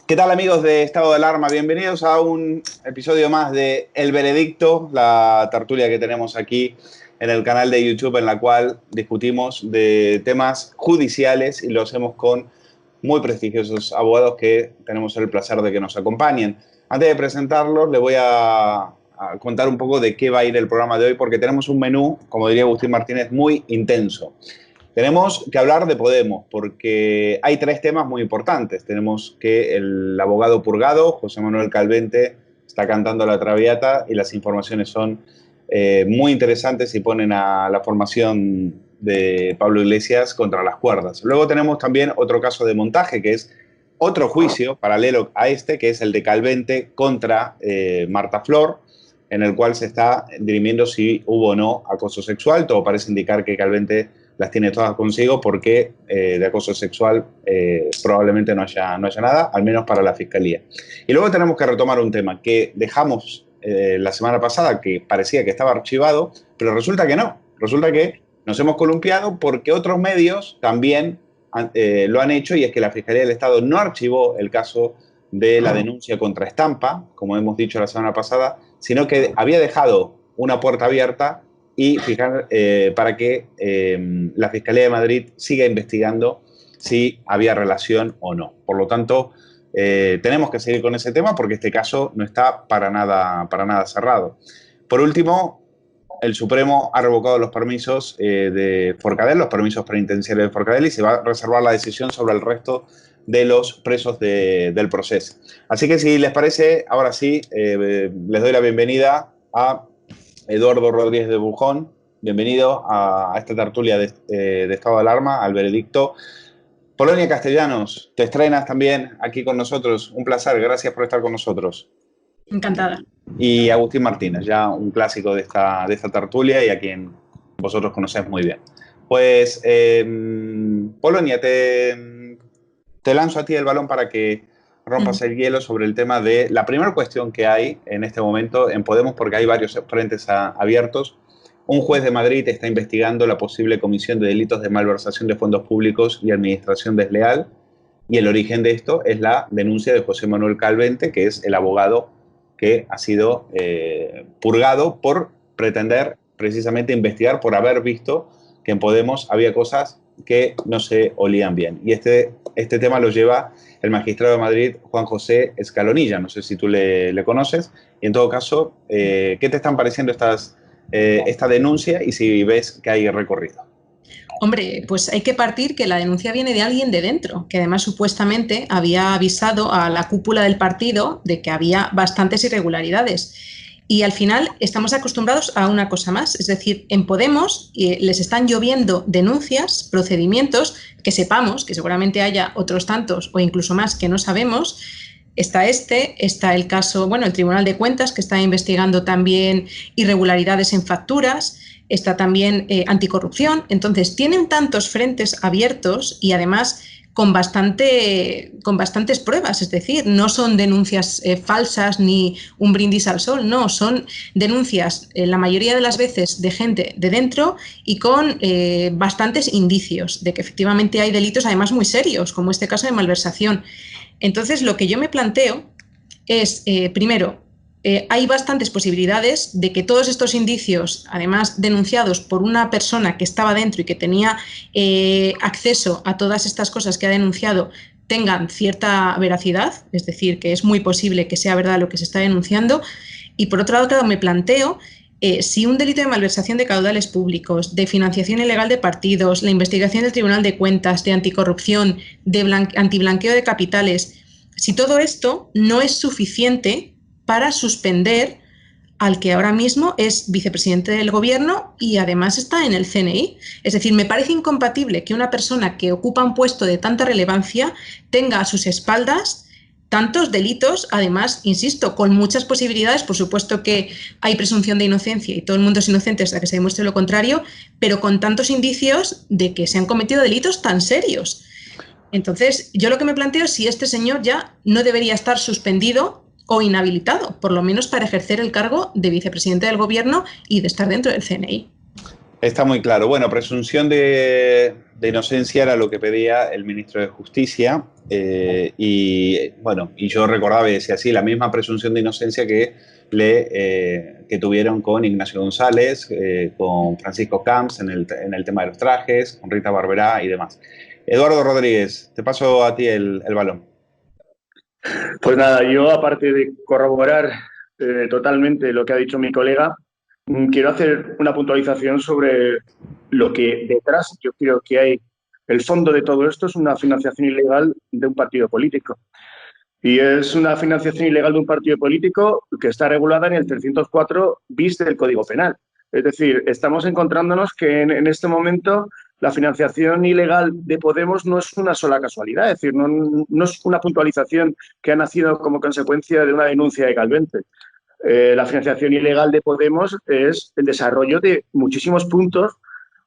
¿Qué tal, amigos de Estado de Alarma? Bienvenidos a un episodio más de El Veredicto, la tertulia que tenemos aquí en el canal de YouTube, en la cual discutimos de temas judiciales y lo hacemos con muy prestigiosos abogados que tenemos el placer de que nos acompañen. Antes de presentarlos, les voy a contar un poco de qué va a ir el programa de hoy, porque tenemos un menú, como diría Agustín Martínez, muy intenso. Tenemos que hablar de Podemos, porque hay tres temas muy importantes. Tenemos que el abogado purgado, José Manuel Calvente, está cantando la Traviata y las informaciones son muy interesantes y ponen a la formación de Pablo Iglesias contra las cuerdas. Luego tenemos también otro caso de montaje, que es otro juicio paralelo a este, que es el de Calvente contra Marta Flor, en el cual se está dirimiendo si hubo o no acoso sexual. Todo parece indicar que Calvente las tiene todas consigo porque de acoso sexual probablemente no haya nada, al menos para la Fiscalía. Y luego tenemos que retomar un tema que dejamos la semana pasada, que parecía que estaba archivado, pero resulta que no. Resulta que nos hemos columpiado porque otros medios también lo han hecho, y es que la Fiscalía del Estado no archivó el caso de la denuncia contra Stampa, como hemos dicho la semana pasada, sino que había dejado una puerta abierta y para que la Fiscalía de Madrid siga investigando si había relación o no. Por lo tanto, tenemos que seguir con ese tema porque este caso no está para nada cerrado. Por último, el Supremo ha revocado los permisos de Forcadell, los permisos penitenciarios de Forcadell, y se va a reservar la decisión sobre el resto de los presos del proceso. Así que si les parece, ahora sí, les doy la bienvenida a Eduardo Rodríguez de Bujón. Bienvenido a esta tertulia de estado de alarma, al veredicto. Polonia Castellanos, te estrenas también aquí con nosotros. Un placer, gracias por estar con nosotros. Encantada. Y Agustín Martínez, ya un clásico de esta tertulia y a quien vosotros conocéis muy bien. Pues, Polonia, te lanzo a ti el balón para que rompas el hielo sobre el tema de la primera cuestión que hay en este momento en Podemos, porque hay varios frentes abiertos. Un juez de Madrid está investigando la posible comisión de delitos de malversación de fondos públicos y administración desleal, y el origen de esto es la denuncia de José Manuel Calvente, que es el abogado que ha sido purgado por pretender precisamente investigar, por haber visto que en Podemos había cosas que no se olían bien. Y este tema lo lleva el magistrado de Madrid, Juan José Escalonilla. No sé si tú le conoces. Y en todo caso, ¿qué te están pareciendo esta denuncia y si ves que hay recorrido? Hombre, pues hay que partir que la denuncia viene de alguien de dentro, que además supuestamente había avisado a la cúpula del partido de que había bastantes irregularidades. Y al final estamos acostumbrados a una cosa más, es decir, en Podemos les están lloviendo denuncias, procedimientos, que sepamos, que seguramente haya otros tantos o incluso más que no sabemos. Está el caso, bueno, el Tribunal de Cuentas, que está investigando también irregularidades en facturas, está también anticorrupción. Entonces, tienen tantos frentes abiertos y además con bastantes pruebas, es decir, no son denuncias falsas ni un brindis al sol, no, son denuncias la mayoría de las veces de gente de dentro y con bastantes indicios de que efectivamente hay delitos además muy serios, como este caso de malversación. Entonces, lo que yo me planteo es, primero, hay bastantes posibilidades de que todos estos indicios, además denunciados por una persona que estaba dentro y que tenía acceso a todas estas cosas que ha denunciado, tengan cierta veracidad, es decir, que es muy posible que sea verdad lo que se está denunciando. Y por otro lado, claro, me planteo si un delito de malversación de caudales públicos, de financiación ilegal de partidos, la investigación del Tribunal de Cuentas, de anticorrupción, de antiblanqueo de capitales, si todo esto no es suficiente para suspender al que ahora mismo es vicepresidente del gobierno y además está en el CNI. Es decir, me parece incompatible que una persona que ocupa un puesto de tanta relevancia tenga a sus espaldas tantos delitos, además, insisto, con muchas posibilidades. Por supuesto que hay presunción de inocencia y todo el mundo es inocente hasta que se demuestre lo contrario, pero con tantos indicios de que se han cometido delitos tan serios. Entonces, yo lo que me planteo es si este señor ya no debería estar suspendido o inhabilitado, por lo menos para ejercer el cargo de vicepresidente del gobierno y de estar dentro del CNI. Está muy claro. Bueno, presunción de inocencia era lo que pedía el ministro de Justicia y yo recordaba y decía así, la misma presunción de inocencia que tuvieron con Ignacio González, con Francisco Camps en el tema de los trajes, con Rita Barberá y demás. Eduardo Rodríguez, te paso a ti el balón. Pues nada, yo aparte de corroborar totalmente lo que ha dicho mi colega, quiero hacer una puntualización sobre lo que detrás yo creo que hay. El fondo de todo esto es una financiación ilegal de un partido político. Y es una financiación ilegal de un partido político que está regulada en el 304 bis del Código Penal. Es decir, estamos encontrándonos que en este momento la financiación ilegal de Podemos no es una sola casualidad, es decir, no es una puntualización que ha nacido como consecuencia de una denuncia de Calvente. La financiación ilegal de Podemos es el desarrollo de muchísimos puntos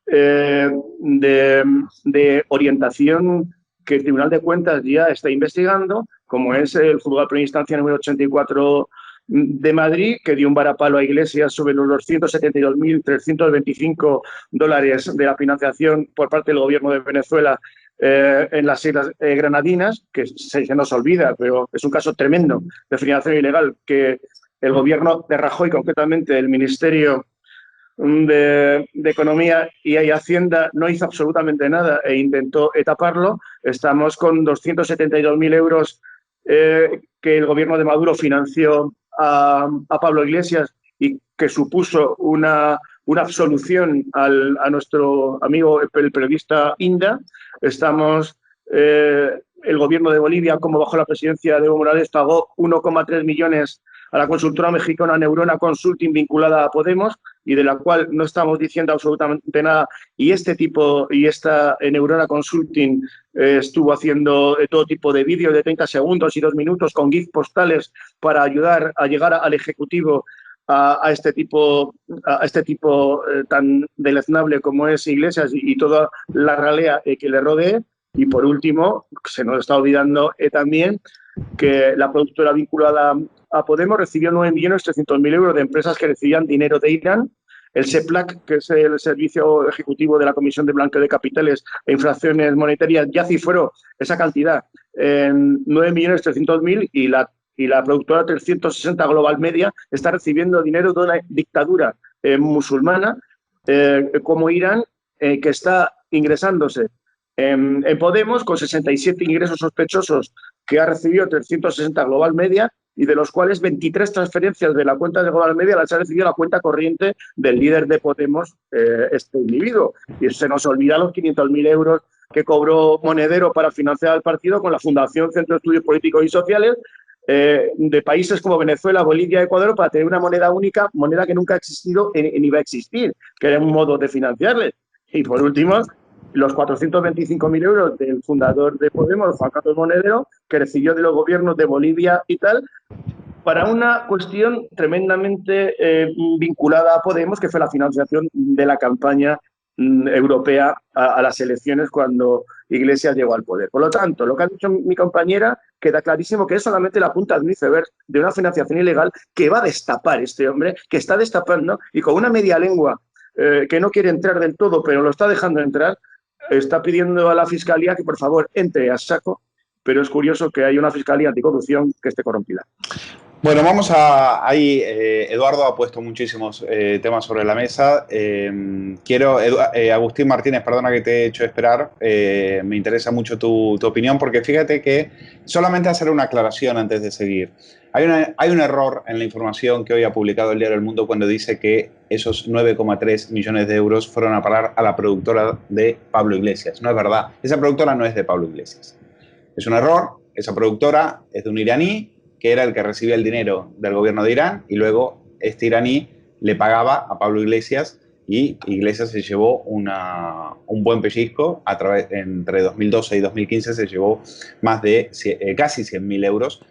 de orientación que el Tribunal de Cuentas ya está investigando, como es el Juzgado de Instancia número 84 de Madrid, que dio un varapalo a Iglesias sobre los $272.325 de la financiación por parte del gobierno de Venezuela en las Islas Granadinas, que se nos olvida, pero es un caso tremendo de financiación ilegal que el gobierno de Rajoy, concretamente el Ministerio de Economía y Hacienda, no hizo absolutamente nada e intentó taparlo. Estamos con 272.000 euros que el gobierno de Maduro financió a Pablo Iglesias y que supuso una absolución a nuestro amigo el periodista Inda. Estamos el gobierno de Bolivia, como bajo la presidencia de Evo Morales, pagó 1,3 millones a la consultora mexicana Neurona Consulting vinculada a Podemos y de la cual no estamos diciendo absolutamente nada. Y esta Neurona Consulting estuvo haciendo todo tipo de vídeos de 30 segundos y 2 minutos con GIF postales para ayudar a llegar al Ejecutivo a este tipo tan deleznable como es Iglesias y toda la ralea que le rodee. Y por último, se nos está olvidando también que la productora vinculada a Podemos recibió 9.300.000 euros de empresas que recibían dinero de Irán. El SEPLAC, que es el Servicio Ejecutivo de la Comisión de Blanqueo de Capitales e Infracciones Monetarias, ya cifró esa cantidad en 9.300.000 y la productora 360 Global Media está recibiendo dinero de una dictadura musulmana como Irán, que está ingresándose en Podemos con 67 ingresos sospechosos que ha recibido 360 Global Media y de los cuales 23 transferencias de la cuenta de Global Media las ha recibido la cuenta corriente del líder de Podemos, este individuo. Y se nos olvida los 500.000 euros que cobró Monedero para financiar al partido con la Fundación Centro de Estudios Políticos y Sociales de países como Venezuela, Bolivia, Ecuador, para tener una moneda única, moneda que nunca ha existido ni va a existir, que era un modo de financiarle. Y por último, los 425.000 euros del fundador de Podemos, Juan Carlos Monedero, que recibió de los gobiernos de Bolivia y tal, para una cuestión tremendamente vinculada a Podemos, que fue la financiación de la campaña europea a las elecciones cuando Iglesias llegó al poder. Por lo tanto, lo que ha dicho mi compañera queda clarísimo que es solamente la punta del iceberg de una financiación ilegal que va a destapar este hombre, que está destapando y con una media lengua que no quiere entrar del todo, pero lo está dejando entrar, está pidiendo a la Fiscalía que por favor entre a saco, pero es curioso que haya una Fiscalía anticorrupción que esté corrompida. Bueno, vamos a ahí. Eduardo ha puesto muchísimos temas sobre la mesa. Agustín Martínez, perdona que te he hecho esperar. Me interesa mucho tu opinión porque fíjate que solamente hacer una aclaración antes de seguir. Hay un error en la información que hoy ha publicado el diario El Mundo cuando dice que esos 9,3 millones de euros fueron a parar a la productora de Pablo Iglesias. No es verdad. Esa productora no es de Pablo Iglesias. Es un error. Esa productora es de un iraní que era el que recibía el dinero del gobierno de Irán y luego este iraní le pagaba a Pablo Iglesias y Iglesias se llevó un buen pellizco entre 2012 y 2015 se llevó más de casi 100.000 euros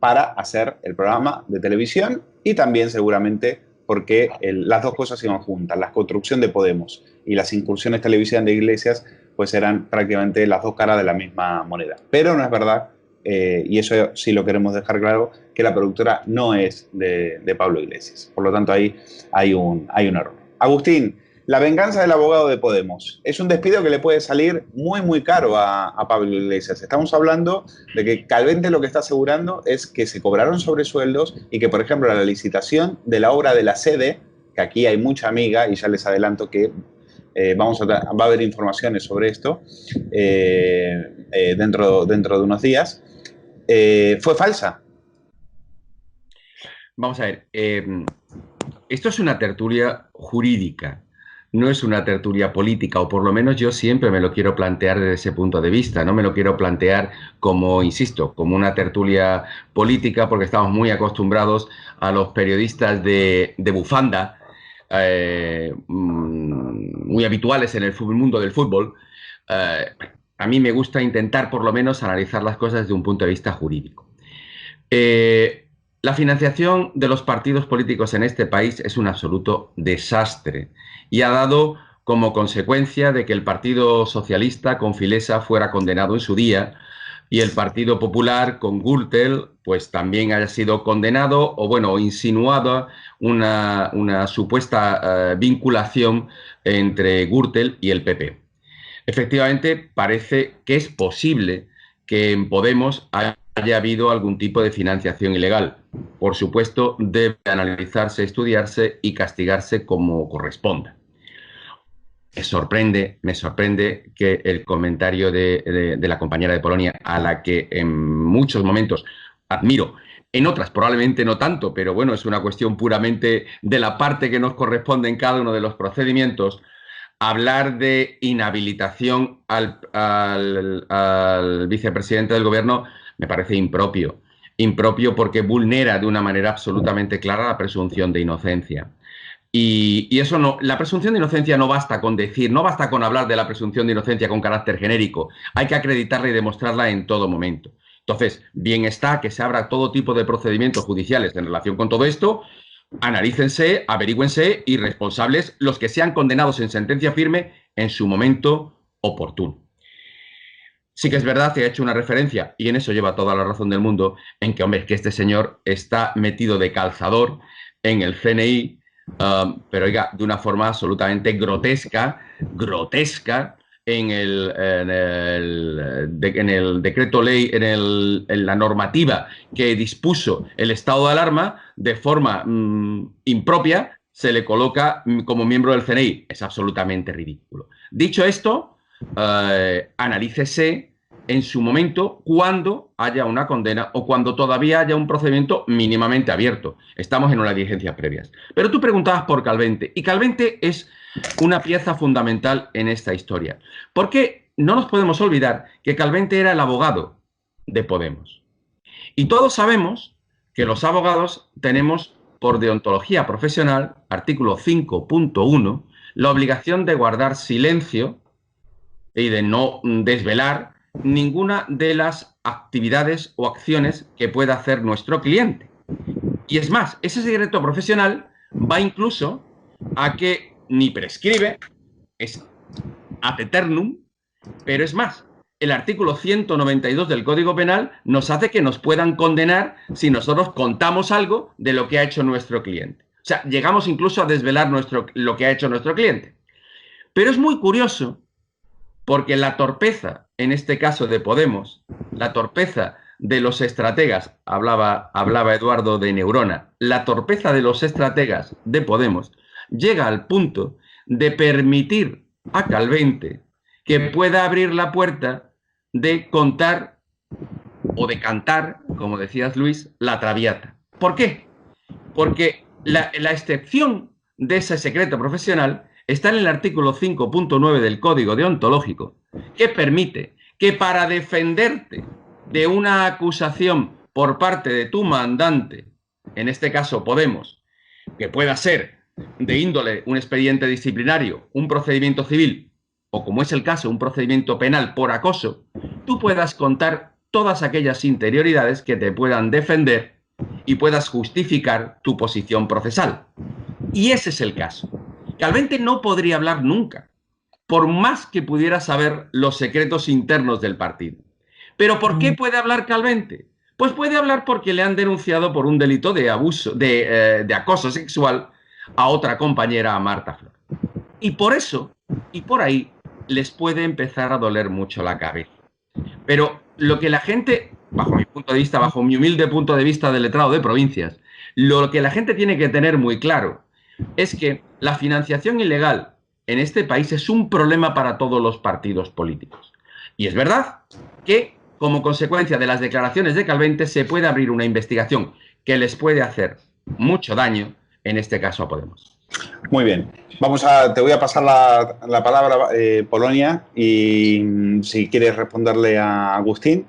para hacer el programa de televisión y también seguramente porque las dos cosas iban juntas, la construcción de Podemos y las incursiones televisivas de Iglesias pues eran prácticamente las dos caras de la misma moneda. Pero no es verdad, y eso sí lo queremos dejar claro, que la productora no es de Pablo Iglesias. Por lo tanto, ahí hay un error. Agustín, la venganza del abogado de Podemos. Es un despido que le puede salir muy, muy caro a Pablo Iglesias. Estamos hablando de que Calvente lo que está asegurando es que se cobraron sobresueldos y que, por ejemplo, la licitación de la obra de la sede, que aquí hay mucha amiga y ya les adelanto que va a haber informaciones sobre esto dentro de unos días, fue falsa. Vamos a ver, esto es una tertulia jurídica, no es una tertulia política, o por lo menos yo siempre me lo quiero plantear desde ese punto de vista, no me lo quiero plantear como, insisto, como una tertulia política, porque estamos muy acostumbrados a los periodistas de bufanda, muy habituales en el mundo del fútbol. A mí me gusta intentar por lo menos analizar las cosas desde un punto de vista jurídico. La financiación de los partidos políticos en este país es un absoluto desastre y ha dado como consecuencia de que el Partido Socialista con Filesa fuera condenado en su día y el Partido Popular con Gürtel pues también haya sido condenado o bueno, insinuada una supuesta vinculación entre Gürtel y el PP. Efectivamente, parece que es posible que en Podemos haya habido algún tipo de financiación ilegal. Por supuesto, debe analizarse, estudiarse y castigarse como corresponda. Me sorprende que el comentario de la compañera de Polonia, a la que en muchos momentos admiro, en otras probablemente no tanto, pero bueno, es una cuestión puramente de la parte que nos corresponde en cada uno de los procedimientos, hablar de inhabilitación al vicepresidente del gobierno me parece impropio. Impropio porque vulnera de una manera absolutamente clara la presunción de inocencia. Y eso no, la presunción de inocencia no basta con decir, no basta con hablar de la presunción de inocencia con carácter genérico. Hay que acreditarla y demostrarla en todo momento. Entonces, bien está que se abra todo tipo de procedimientos judiciales en relación con todo esto. Analícense, averígüense y responsables los que sean condenados en sentencia firme en su momento oportuno. Sí que es verdad que he hecho una referencia, y en eso lleva toda la razón del mundo, en que, hombre, que este señor está metido de calzador en el CNI, pero oiga, de una forma absolutamente grotesca en el decreto ley, en la normativa que dispuso el estado de alarma, de forma impropia, se le coloca como miembro del CNI. Es absolutamente ridículo. Dicho esto, analícese en su momento cuando haya una condena o cuando todavía haya un procedimiento mínimamente abierto. Estamos en unas diligencias previas. Pero tú preguntabas por Calvente, y Calvente es una pieza fundamental en esta historia. Porque no nos podemos olvidar que Calvente era el abogado de Podemos. Y todos sabemos que los abogados tenemos, por deontología profesional, artículo 5.1, la obligación de guardar silencio y de no desvelar ninguna de las actividades o acciones que pueda hacer nuestro cliente. Y es más, ese secreto profesional va incluso a que ni prescribe, es ad eternum, pero es más, el artículo 192 del Código Penal nos hace que nos puedan condenar si nosotros contamos algo de lo que ha hecho nuestro cliente. O sea, llegamos incluso a desvelar lo que ha hecho nuestro cliente. Pero es muy curioso porque la torpeza, en este caso de Podemos, la torpeza de los estrategas, hablaba Eduardo de neurona, la torpeza de los estrategas de Podemos llega al punto de permitir a Calvente que pueda abrir la puerta de contar o de cantar, como decías Luis, la Traviata. ¿Por qué? Porque la excepción de ese secreto profesional está en el artículo 5.9 del Código Deontológico, que permite que para defenderte de una acusación por parte de tu mandante, en este caso Podemos, que pueda ser de índole un expediente disciplinario, un procedimiento civil, o como es el caso, un procedimiento penal por acoso, tú puedas contar todas aquellas interioridades que te puedan defender y puedas justificar tu posición procesal. Y ese es el caso. Calvente no podría hablar nunca, por más que pudiera saber los secretos internos del partido. ¿Pero por qué puede hablar Calvente? Pues puede hablar porque le han denunciado por un delito de abuso, de acoso sexual a otra compañera, a Marta Flor. Y por eso, y por ahí, les puede empezar a doler mucho la cabeza. Pero lo que la gente, bajo mi punto de vista, bajo mi humilde punto de vista de letrado de provincias, lo que la gente tiene que tener muy claro es que la financiación ilegal en este país es un problema para todos los partidos políticos. Y es verdad que, como consecuencia de las declaraciones de Calvente, se puede abrir una investigación que les puede hacer mucho daño, en este caso a Podemos. Muy bien. Te voy a pasar la palabra, Polonia, y si quieres responderle a Agustín.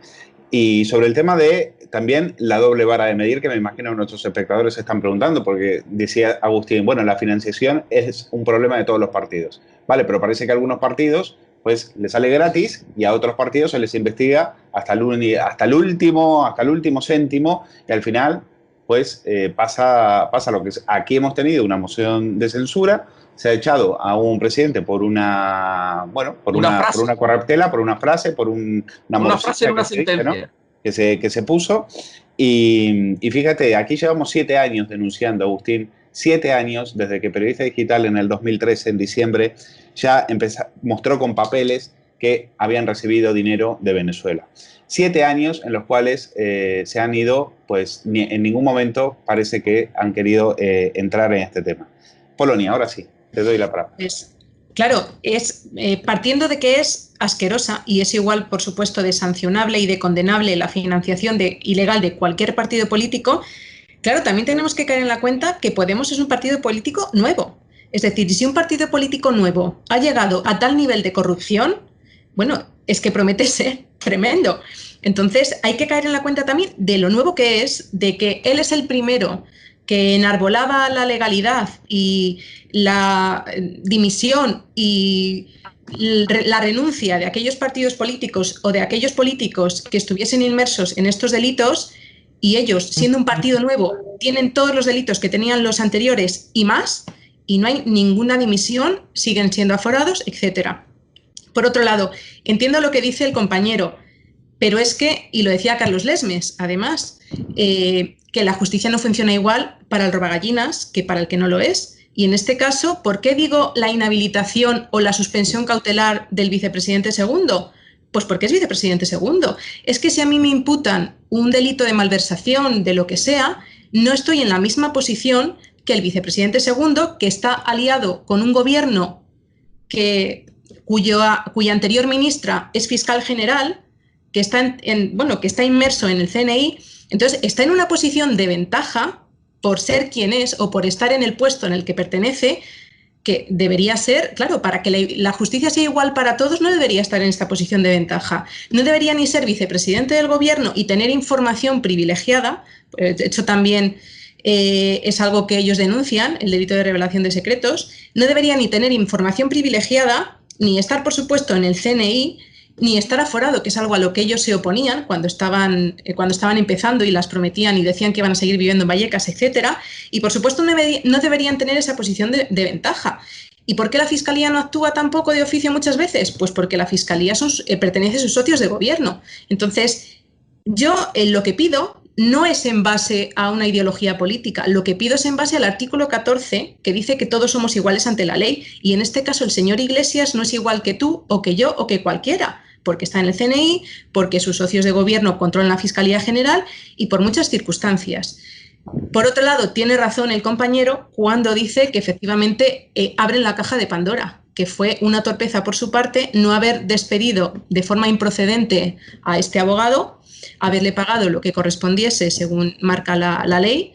Y sobre el tema de también la doble vara de medir, que me imagino nuestros espectadores se están preguntando, porque decía Agustín, bueno, la financiación es un problema de todos los partidos. Vale, pero parece que a algunos partidos pues les sale gratis y a otros partidos se les investiga hasta el último céntimo, y al final pues pasa lo que aquí hemos tenido una moción de censura. Se ha echado a un presidente por una corruptela, por una frase, por una frase en una sentencia, ¿no? que se puso. Y fíjate, aquí llevamos 7 años denunciando, Agustín, 7 años desde que Periodista Digital en el 2013, en diciembre, ya mostró con papeles que habían recibido dinero de Venezuela. 7 años en los cuales se han ido, pues en ningún momento parece que han querido entrar en este tema. Polonia, ahora sí. Te doy la palabra. Claro, partiendo de que es asquerosa y es igual, por supuesto, de sancionable y de condenable la financiación ilegal de cualquier partido político, claro, también tenemos que caer en la cuenta que Podemos es un partido político nuevo. Es decir, si un partido político nuevo ha llegado a tal nivel de corrupción, bueno, es que promete ser tremendo. Entonces hay que caer en la cuenta también de lo nuevo que es, de que él es el primero que enarbolaba la legalidad y la dimisión y la renuncia de aquellos partidos políticos o de aquellos políticos que estuviesen inmersos en estos delitos, y ellos, siendo un partido nuevo, tienen todos los delitos que tenían los anteriores y más, y no hay ninguna dimisión, siguen siendo aforados, etcétera. Por otro lado, entiendo lo que dice el compañero, pero es que, y lo decía Carlos Lesmes, además, que la justicia no funciona igual para el robagallinas que para el que no lo es. Y en este caso, ¿por qué digo la inhabilitación o la suspensión cautelar del vicepresidente segundo? Pues porque es vicepresidente segundo. Es que si a mí me imputan un delito de malversación, de lo que sea, no estoy en la misma posición que el vicepresidente segundo, que está aliado con un gobierno cuya anterior ministra es fiscal general, que está, que está inmerso en el CNI. Entonces está en una posición de ventaja por ser quien es o por estar en el puesto en el que pertenece, que debería ser, claro, para que la justicia sea igual para todos, no debería estar en esta posición de ventaja. No debería ni ser vicepresidente del gobierno y tener información privilegiada. De hecho, también es algo que ellos denuncian, el delito de revelación de secretos. No debería ni tener información privilegiada, ni estar, por supuesto, en el CNI, ni estar aforado, que es algo a lo que ellos se oponían cuando estaban empezando y las prometían y decían que iban a seguir viviendo en Vallecas, etcétera. Y, por supuesto, no deberían tener esa posición de ventaja. ¿Y por qué la Fiscalía no actúa tampoco de oficio muchas veces? Pues porque la Fiscalía pertenece a sus socios de gobierno. Entonces, yo lo que pido no es en base a una ideología política, lo que pido es en base al artículo 14, que dice que todos somos iguales ante la ley, y en este caso el señor Iglesias no es igual que tú o que yo o que cualquiera, porque está en el CNI, porque sus socios de gobierno controlan la Fiscalía General y por muchas circunstancias. Por otro lado, tiene razón el compañero cuando dice que efectivamente abren la caja de Pandora, que fue una torpeza por su parte no haber despedido de forma improcedente a este abogado, haberle pagado lo que correspondiese según marca la ley,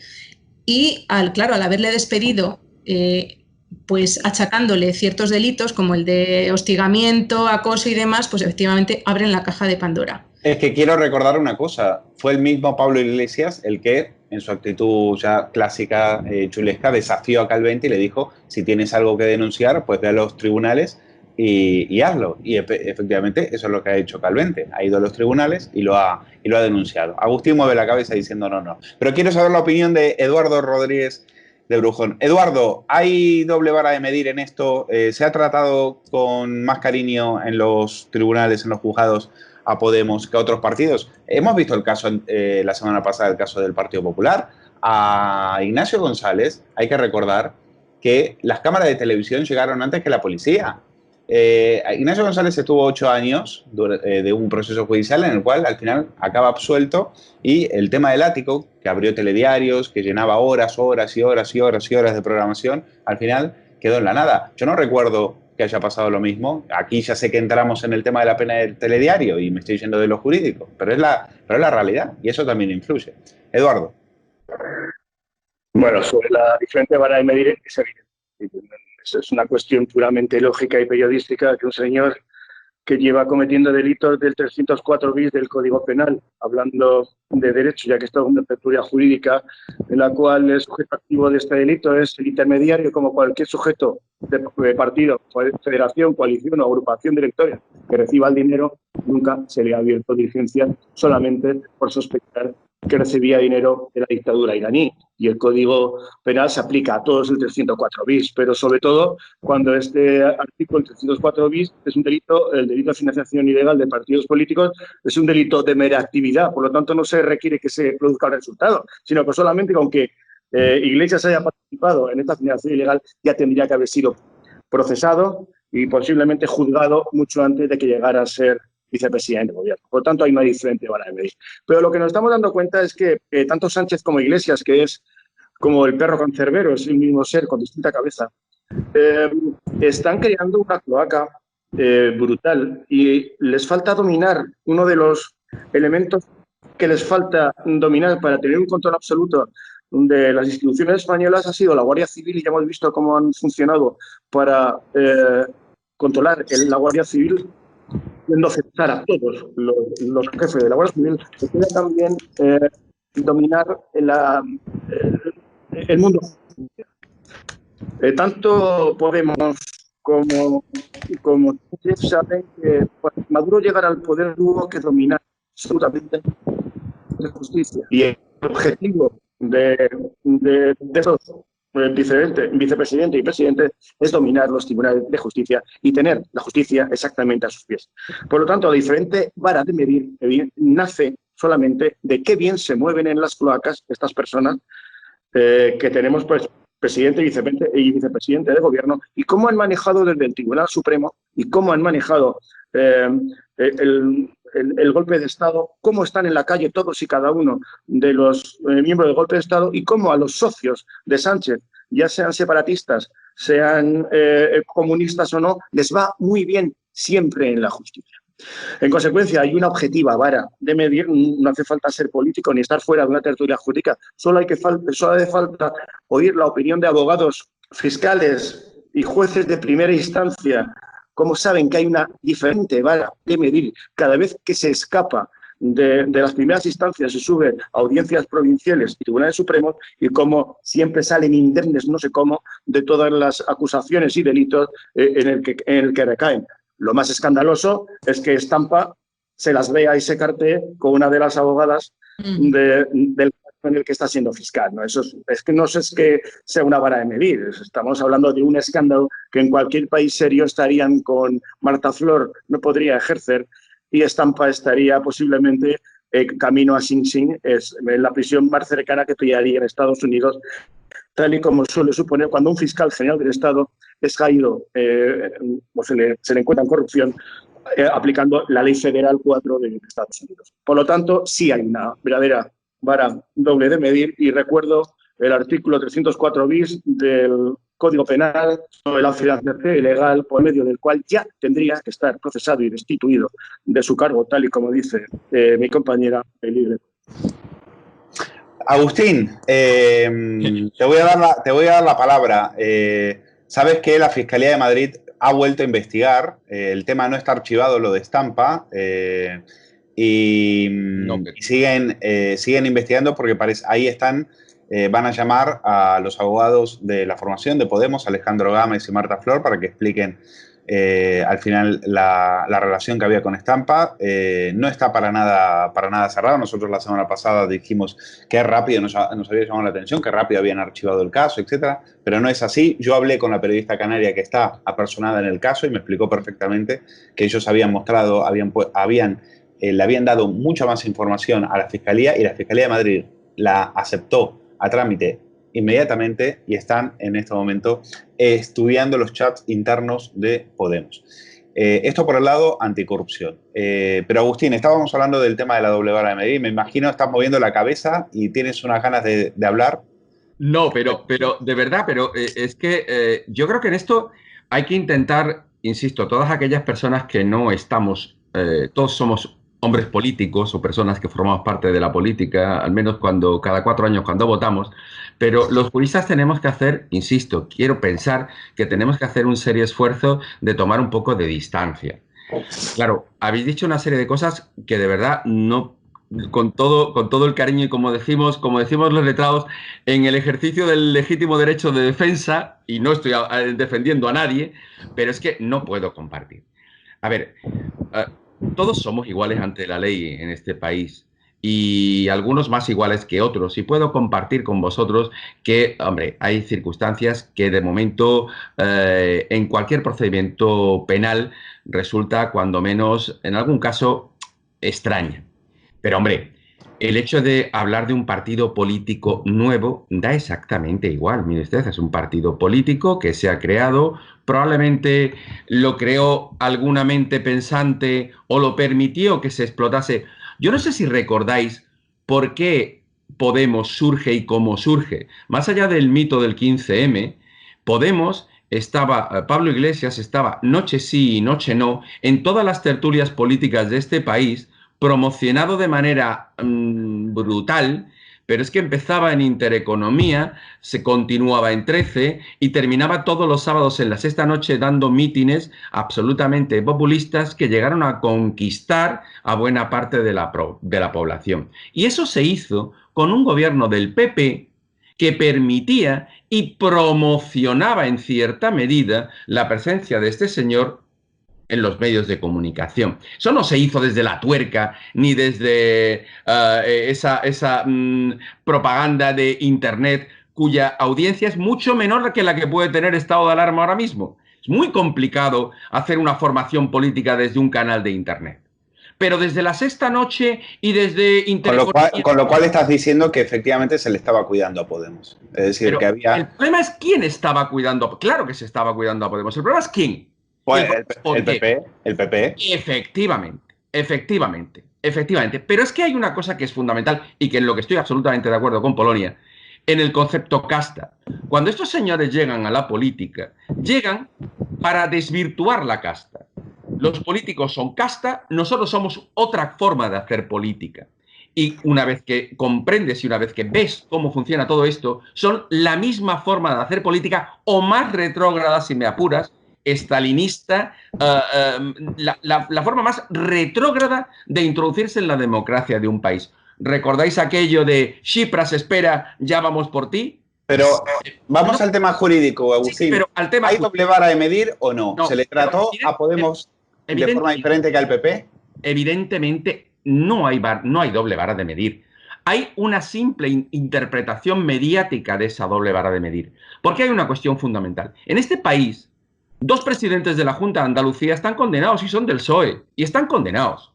y al haberle despedido, pues achacándole ciertos delitos como el de hostigamiento, acoso y demás, pues efectivamente abren la caja de Pandora. Es que quiero recordar una cosa, fue el mismo Pablo Iglesias el que, en su actitud ya clásica, chulesca, desafió a Calvente y le dijo, si tienes algo que denunciar, pues ve a los tribunales y hazlo. Y efectivamente eso es lo que ha hecho Calvente, ha ido a los tribunales y lo ha denunciado. Agustín mueve la cabeza diciendo no. Pero quiero saber la opinión de Eduardo Rodríguez de Brujón. Eduardo, ¿hay doble vara de medir en esto? ¿Se ha tratado con más cariño en los tribunales, en los juzgados, a Podemos que a otros partidos? Hemos visto el caso la semana pasada, el caso del Partido Popular. A Ignacio González hay que recordar que las cámaras de televisión llegaron antes que la policía. Ignacio González estuvo 8 años de un proceso judicial en el cual al final acaba absuelto, y el tema del ático, que abrió telediarios, que llenaba horas de programación, al final quedó en la nada. Yo no recuerdo que haya pasado lo mismo. Aquí ya sé que entramos en el tema de la pena del telediario y me estoy yendo de lo jurídico, pero es la realidad y eso también influye. Eduardo. Bueno, sobre la diferente vara de medir es evidente. Es una cuestión puramente lógica y periodística que un señor que lleva cometiendo delitos del 304 bis del Código Penal, hablando de derecho, ya que esto es una tertulia jurídica en la cual el sujeto activo de este delito es el intermediario, como cualquier sujeto de partido, federación, coalición o agrupación directoria que reciba el dinero, nunca se le ha abierto diligencia solamente por sospechar que recibía dinero de la dictadura iraní. Y el Código Penal se aplica a todos el 304 bis, pero sobre todo cuando este artículo, el 304 bis, es un delito, el delito de financiación ilegal de partidos políticos, es un delito de mera actividad, por lo tanto no se requiere que se produzca el resultado, sino que solamente con que Iglesias haya participado en esta financiación ilegal ya tendría que haber sido procesado y posiblemente juzgado mucho antes de que llegara a ser vicepresidente de gobierno. Por lo tanto, hay una diferente vara de medir. Pero lo que nos estamos dando cuenta es que tanto Sánchez como Iglesias, que es como el perro con cerbero, es el mismo ser con distinta cabeza, están creando una cloaca brutal y les falta dominar uno de los elementos que les falta dominar para tener un control absoluto de las instituciones españolas ha sido la Guardia Civil, y ya hemos visto cómo han funcionado para controlar la Guardia Civil, pudiendo aceptar a todos los jefes de la Guardia Civil. Se puede también dominar el mundo. Tanto Podemos como saben que para Maduro llegar al poder tuvo que dominar absolutamente la justicia. Y el objetivo de esos vicepresidente y presidente es dominar los tribunales de justicia y tener la justicia exactamente a sus pies. Por lo tanto, la diferente vara de medir nace solamente de qué bien se mueven en las cloacas estas personas que tenemos, pues, presidente y vicepresidente de gobierno, y cómo han manejado desde el Tribunal Supremo y cómo han manejado el golpe de Estado, cómo están en la calle todos y cada uno de los miembros del golpe de Estado, y cómo a los socios de Sánchez, ya sean separatistas, sean comunistas o no, les va muy bien siempre en la justicia. En consecuencia, hay una objetiva vara de medir. No hace falta ser político ni estar fuera de una tertulia jurídica. Solo hace falta oír la opinión de abogados, fiscales y jueces de primera instancia, como saben que hay una diferente vara de medir cada vez que se escapa de las primeras instancias, se sube a audiencias provinciales y tribunales supremos, y como siempre salen indemnes, no sé cómo, de todas las acusaciones y delitos en el que recaen. Lo más escandaloso es que Estampa se las vea y se cartee con una de las abogadas del caso en el que está siendo fiscal, ¿no? Eso es que no es que sea una vara de medir. Estamos hablando de un escándalo que en cualquier país serio estarían con Marta Flor, no podría ejercer, y Estampa estaría posiblemente camino a Sing Sing, es la prisión más cercana que pillaría en Estados Unidos, tal y como suele suponer cuando un fiscal general del Estado es caído o se le encuentra en corrupción aplicando la Ley Federal 4 de Estados Unidos. Por lo tanto, sí hay una verdadera vara doble de medir, y recuerdo el artículo 304 bis del Código Penal sobre la financiación ilegal, por medio del cual ya tendría que estar procesado y destituido de su cargo, tal y como dice mi compañera Elide. Agustín, te voy a dar la palabra. Sabes que la Fiscalía de Madrid ha vuelto a investigar. El tema no está archivado, lo de Estampa, y siguen investigando porque ahí están. Van a llamar a los abogados de la formación de Podemos, Alejandro Gámez y Marta Flor, para que expliquen al final la relación que había con Estampa. No está para nada cerrado. Nosotros la semana pasada dijimos que rápido nos había llamado la atención, que rápido habían archivado el caso, etcétera, pero no es así. Yo hablé con la periodista canaria que está apersonada en el caso y me explicó perfectamente que ellos habían mostrado, le habían dado mucha más información a la Fiscalía, y la Fiscalía de Madrid la aceptó a trámite inmediatamente, y están en este momento estudiando los chats internos de Podemos. Esto por el lado anticorrupción. Pero Agustín, estábamos hablando del tema de la doble vara de medir. Me imagino estás moviendo la cabeza y tienes unas ganas de hablar. No, pero de verdad, es que yo creo que en esto hay que intentar, insisto, todas aquellas personas que no estamos, todos somos hombres políticos o personas que formamos parte de la política, al menos cada 4 años cuando votamos, pero los juristas tenemos que hacer, insisto, quiero pensar que tenemos que hacer un serio esfuerzo de tomar un poco de distancia. Claro, habéis dicho una serie de cosas que de verdad no, con todo el cariño, y como decimos los letrados, en el ejercicio del legítimo derecho de defensa, y no estoy defendiendo a nadie, pero es que no puedo compartir. A ver, todos somos iguales ante la ley en este país, y algunos más iguales que otros, y puedo compartir con vosotros que, hombre, hay circunstancias que de momento en cualquier procedimiento penal resulta cuando menos, en algún caso, extraña. Pero, hombre, el hecho de hablar de un partido político nuevo da exactamente igual. Mire usted, es un partido político que se ha creado, probablemente lo creó alguna mente pensante o lo permitió que se explotase. Yo no sé si recordáis por qué Podemos surge y cómo surge. Más allá del mito del 15M, Podemos Pablo Iglesias estaba noche sí y noche no en todas las tertulias políticas de este país, promocionado de manera brutal, pero es que empezaba en Intereconomía, se continuaba en 13 y terminaba todos los sábados en la sexta noche dando mítines absolutamente populistas que llegaron a conquistar a buena parte de la población. Y eso se hizo con un gobierno del PP que permitía y promocionaba en cierta medida la presencia de este señor en los medios de comunicación. Eso no se hizo desde la tuerca, ni desde esa propaganda de Internet, cuya audiencia es mucho menor que la que puede tener estado de alarma ahora mismo. Es muy complicado hacer una formación política desde un canal de Internet. Pero desde la sexta noche y desde Intereconomía... Con lo cual estás diciendo que efectivamente se le estaba cuidando a Podemos. Es decir, pero que había... El problema es quién estaba cuidando. Claro que se estaba cuidando a Podemos. El problema es quién. Pues el PP. Efectivamente. Pero es que hay una cosa que es fundamental y que en lo que estoy absolutamente de acuerdo con Polonia, en el concepto casta. Cuando estos señores llegan a la política, llegan para desvirtuar la casta. Los políticos son casta, nosotros somos otra forma de hacer política. Y una vez que comprendes y una vez que ves cómo funciona todo esto, son la misma forma de hacer política o más retrógrada, si me apuras, estalinista, la forma más retrógrada de introducirse en la democracia de un país. ¿Recordáis aquello de Tsipras espera, ya vamos por ti? Pero vamos al tema jurídico, Agustín. Sí, pero al tema ¿Hay doble vara de medir o no? ¿Se le trató a Podemos de forma diferente que al PP? Evidentemente no hay doble vara de medir. Hay una simple interpretación mediática de esa doble vara de medir. Porque hay una cuestión fundamental. En este país, 2 presidentes de la Junta de Andalucía están condenados y son del PSOE. Y están condenados.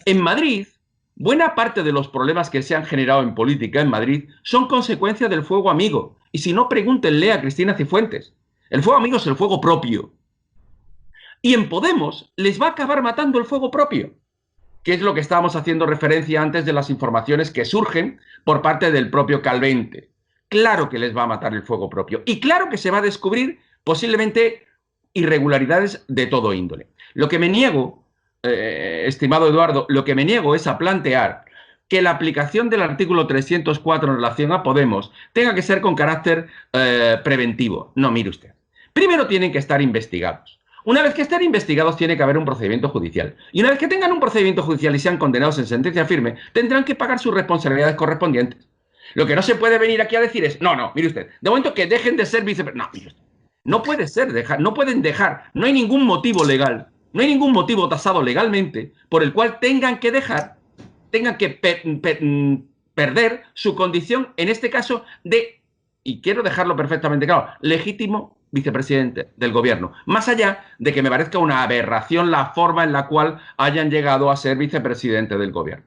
En Madrid, buena parte de los problemas que se han generado en política en Madrid son consecuencia del fuego amigo. Y si no, pregúntenle a Cristina Cifuentes. El fuego amigo es el fuego propio. Y en Podemos les va a acabar matando el fuego propio, que es lo que estábamos haciendo referencia antes de las informaciones que surgen por parte del propio Calvente. Claro que les va a matar el fuego propio. Y claro que se va a descubrir posiblemente irregularidades de todo índole. Lo que me niego, estimado Eduardo, es a plantear que la aplicación del artículo 304 en relación a Podemos tenga que ser con carácter preventivo. No, mire usted. Primero tienen que estar investigados. Una vez que estén investigados tiene que haber un procedimiento judicial. Y una vez que tengan un procedimiento judicial y sean condenados en sentencia firme, tendrán que pagar sus responsabilidades correspondientes. Lo que no se puede venir aquí a decir es, no, mire usted, de momento que dejen de ser vicepresidentes. No, mire usted, no puede ser, no pueden dejar, no hay ningún motivo legal, no hay ningún motivo tasado legalmente por el cual tengan que perder su condición, en este caso, de, y quiero dejarlo perfectamente claro, legítimo vicepresidente del gobierno. Más allá de que me parezca una aberración la forma en la cual hayan llegado a ser vicepresidente del gobierno.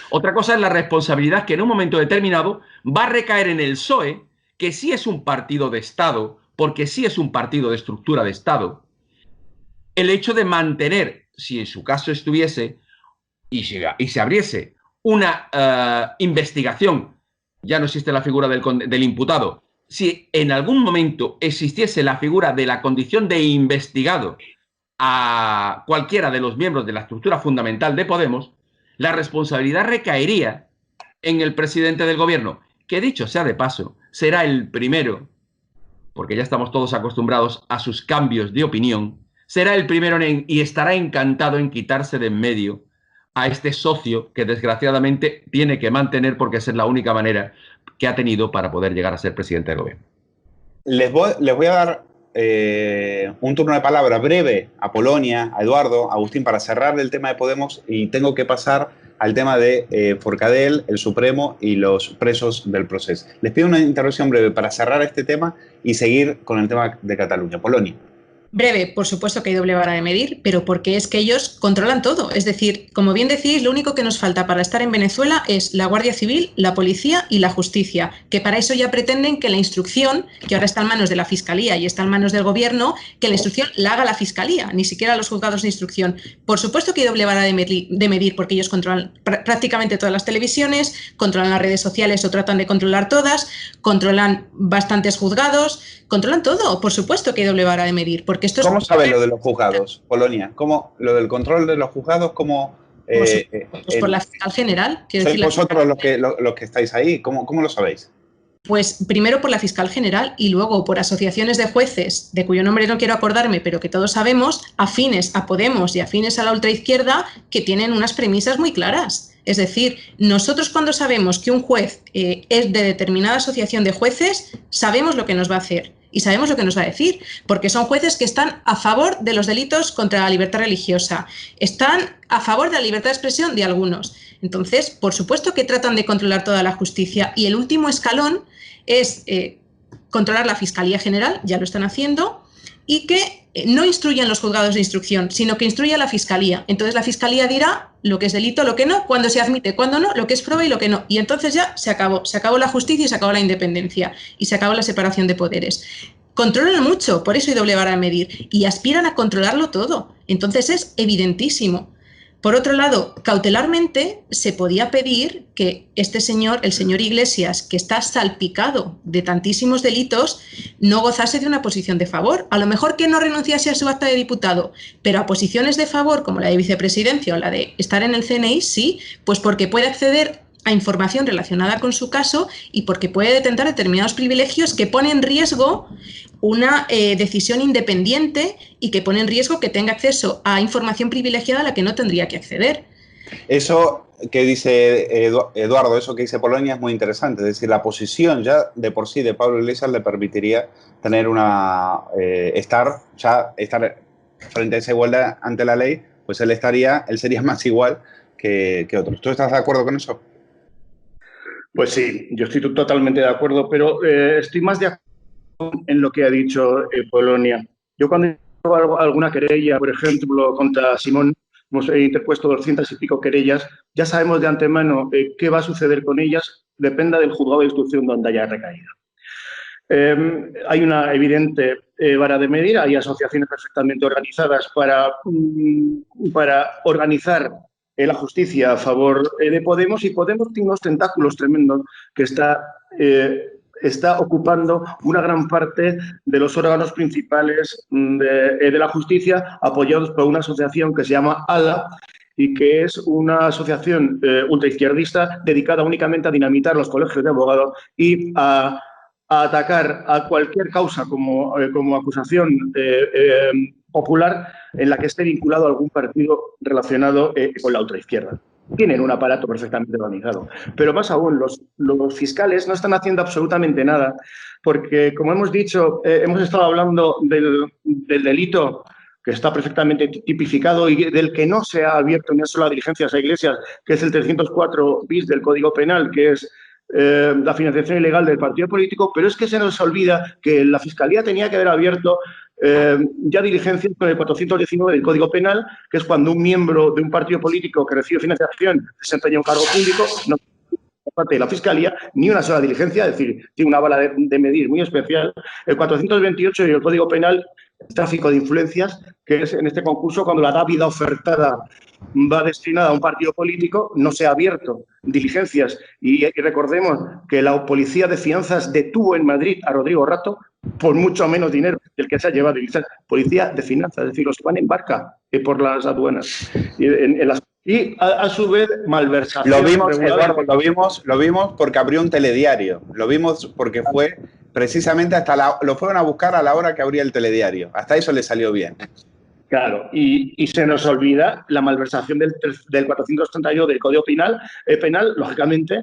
Otra cosa es la responsabilidad que en un momento determinado va a recaer en el PSOE, que sí es un partido de Estado, porque sí es un partido de estructura de Estado, el hecho de mantener, si en su caso estuviese, y se abriese una investigación, ya no existe la figura del imputado, si en algún momento existiese la figura de la condición de investigado a cualquiera de los miembros de la estructura fundamental de Podemos, la responsabilidad recaería en el presidente del gobierno, que dicho sea de paso, será el primero, porque ya estamos todos acostumbrados a sus cambios de opinión, será el primero y estará encantado en quitarse de en medio a este socio que desgraciadamente tiene que mantener porque esa es la única manera que ha tenido para poder llegar a ser presidente del gobierno. Les voy a dar un turno de palabra breve a Polonia, a Eduardo, a Agustín, para cerrar el tema de Podemos, y tengo que pasar al tema de Forcadell, el Supremo y los presos del proceso. Les pido una intervención breve para cerrar este tema y seguir con el tema de Cataluña. Polonia. Breve, por supuesto que hay doble vara de medir, pero porque es que ellos controlan todo. Es decir, como bien decís, lo único que nos falta para estar en Venezuela es la Guardia Civil, la Policía y la Justicia, que para eso ya pretenden que la instrucción, que ahora está en manos de la Fiscalía y está en manos del Gobierno, que la instrucción la haga la Fiscalía, ni siquiera los juzgados de instrucción. Por supuesto que hay doble vara de medir porque ellos controlan prácticamente todas las televisiones, controlan las redes sociales o tratan de controlar todas, controlan bastantes juzgados, controlan todo. Por supuesto que hay doble vara de medir, porque esto ¿Cómo sabe lo de los juzgados, Polonia? ¿Cómo lo del control de los juzgados, cómo Pues por la fiscal general. ¿Sois vosotros los que estáis ahí? ¿Cómo lo sabéis? Pues primero por la fiscal general y luego por asociaciones de jueces, de cuyo nombre no quiero acordarme, pero que todos sabemos, afines a Podemos y afines a la ultraizquierda, que tienen unas premisas muy claras. Es decir, nosotros cuando sabemos que un juez es de determinada asociación de jueces, sabemos lo que nos va a hacer y sabemos lo que nos va a decir, porque son jueces que están a favor de los delitos contra la libertad religiosa, están a favor de la libertad de expresión de algunos. Entonces, por supuesto que tratan de controlar toda la justicia y el último escalón es controlar la Fiscalía General, ya lo están haciendo, y que no instruyan los juzgados de instrucción, sino que instruya la Fiscalía. Entonces la Fiscalía dirá lo que es delito, lo que no, cuándo se admite, cuándo no, lo que es prueba y lo que no. Y entonces ya se acabó la justicia y se acabó la independencia y se acabó la separación de poderes. Controlan mucho, por eso hay doble vara de medir, y aspiran a controlarlo todo. Entonces es evidentísimo. Por otro lado, cautelarmente se podía pedir que este señor, el señor Iglesias, que está salpicado de tantísimos delitos, no gozase de una posición de favor. A lo mejor que no renunciase a su acta de diputado, pero a posiciones de favor como la de vicepresidencia o la de estar en el CNI, sí, pues porque puede acceder a información relacionada con su caso y porque puede detentar determinados privilegios que ponen en riesgo una decisión independiente y que pone en riesgo que tenga acceso a información privilegiada a la que no tendría que acceder. Eso que dice Eduardo, eso que dice Polonia es muy interesante. Es decir, la posición ya de por sí de Pablo Iglesias le permitiría tener estar frente a esa igualdad ante la ley, pues él sería más igual que otros. ¿Tú estás de acuerdo con eso? Pues sí, yo estoy totalmente de acuerdo, pero estoy más de acuerdo en lo que ha dicho Polonia. Yo cuando hago alguna querella, por ejemplo, contra Simón, hemos interpuesto 200 y pico querellas, ya sabemos de antemano qué va a suceder con ellas, dependa del juzgado de instrucción donde haya recaído. Hay una evidente vara de medir, hay asociaciones perfectamente organizadas para organizar la justicia a favor de Podemos, y Podemos tiene unos tentáculos tremendos que está ocupando una gran parte de los órganos principales de la justicia, apoyados por una asociación que se llama ALA y que es una asociación ultraizquierdista dedicada únicamente a dinamitar los colegios de abogados y a atacar a cualquier causa como acusación popular en la que esté vinculado a algún partido relacionado con la ultraizquierda. Tienen un aparato perfectamente organizado. Pero más aún, los fiscales no están haciendo absolutamente nada porque, como hemos dicho, hemos estado hablando del delito que está perfectamente tipificado y del que no se ha abierto ni una sola diligencia a Iglesias, que es el 304 bis del Código Penal, que es la financiación ilegal del partido político, pero es que se nos olvida que la Fiscalía tenía que haber abierto ya diligencias con el 419 del Código Penal, que es cuando un miembro de un partido político que recibe financiación desempeña un cargo público, no por parte de la Fiscalía ni una sola diligencia, es decir, tiene una bala de medir muy especial. El 428 del Código Penal, tráfico de influencias, que es en este concurso cuando la dávida ofertada va destinada a un partido político, no se ha abierto diligencias. Y recordemos que la Policía de Finanzas detuvo en Madrid a Rodrigo Rato por mucho menos dinero del que se ha llevado. Policía de Finanzas, es decir, los que van en barca por las aduanas. Y a su vez, malversación. Lo vimos, Eduardo, lo vimos porque abrió un telediario. Lo vimos porque fue precisamente lo fueron a buscar a la hora que abría el telediario. Hasta eso le salió bien. Claro, y se nos olvida la malversación del 432 del Código Penal, lógicamente,